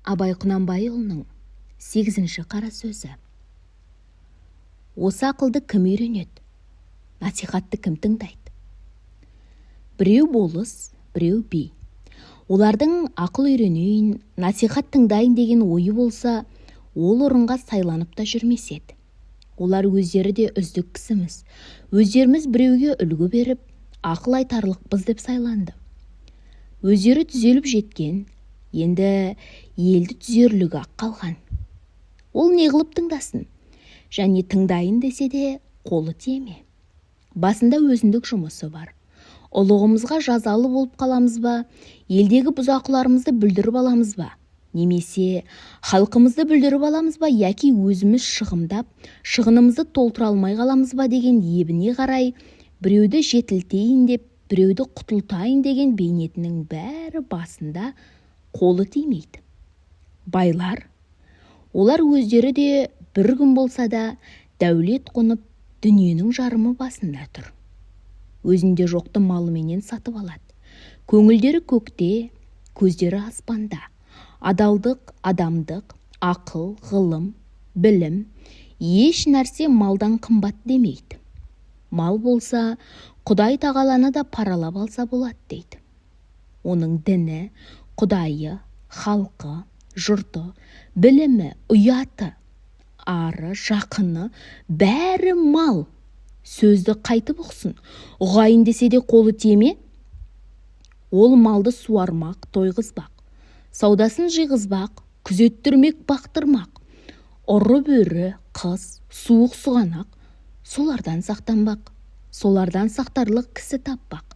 Абай Құнанбайұлының 8-ші қара сөзі. Осы ақылды кім үйренеді? Насихатты кім тыңдайды? Біреу болыс, біреу би. Олардың ақыл үйренейін, насихат тыңдайын деген ойы болса, ол орынға сайланып та жүрмес еді. Олар өздері де үздік кісіміз. Өздеріміз біреуге үлгі беріп, ақыл айтарлықпыз деп сайланды. Өздері түзеліп жеткен, енді елді түзерлігі ақ қалған. Ол не қылып тыңдасын? Және тыңдайын десе де қолы тиеме. Басында өзіндік жұмысы бар. Ұлығымызға жазалы болып қаламыз ба, елдегі бұзақыларымызды бүлдіріп аламыз ба, немесе халқымызды бүлдіріп аламыз ба, яки өзіміз шығымдап, шығынымызды толтыра алмай қаламыз ба деген ебіне қарай, біреуді жетілтейін деп, біреуді құтылтайын деген бейнетінің бәрі басында қолы тимейді. Байлар, олар өздері де бір күн болса да дәулет қонып, дүниенің жарымы басында тұр. Өзінде жоқты малыменен сатып алады. Көңілдері көкте, көздері аспанда. Адалдық, адамдық, ақыл, ғылым, білім, еш нәрсе малдан қымбат демейді. Мал болса, Құдай тағаланы да паралап алса болады дейді. Оның діні, Құдайы, халқы, жұрты, білімі, ұяты, ары, жақыны, бәрі мал. Сөзді қайтып ұқсын, ұғайын десе де қолы тиеме? Ол малды суармақ, тойғызбақ, саудасын жиғызбақ, күзеттірмек, бақтырмақ. Ұры бөрі, қыз, суық сұғанақ, солардан сақтанбақ, солардан сақтарлық кісі таппақ.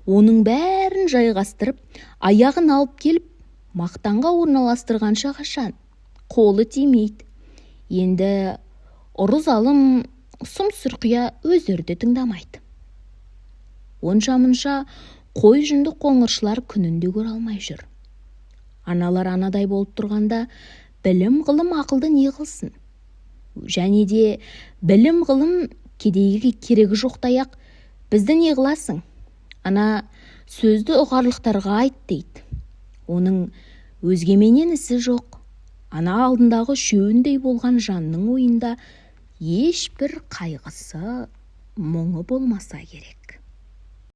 Оның бәрін жайғастырып, аяғын алып келіп, мақтанға орналастырғанша қашан қолы тимейді. Енді ұры залым, сұм сұрқия өздерді тыңдамайды. Онша-мұнша қой жүнді қоңыршылар күнінде көре алмай жүр. Аналар анадай болып тұрғанда, білім ғылым ақылды не қылсын? Және де білім ғылым кедейге керегі жоқтаяқ, бізді не қыласың? Ана сөзді ұғарлықтарға айт дейді. Оның өзгеменен ісі жоқ. Ана алдындағы шөуіндей болған жанның ойында ешбір қайғысы, мұңы болмаса керек.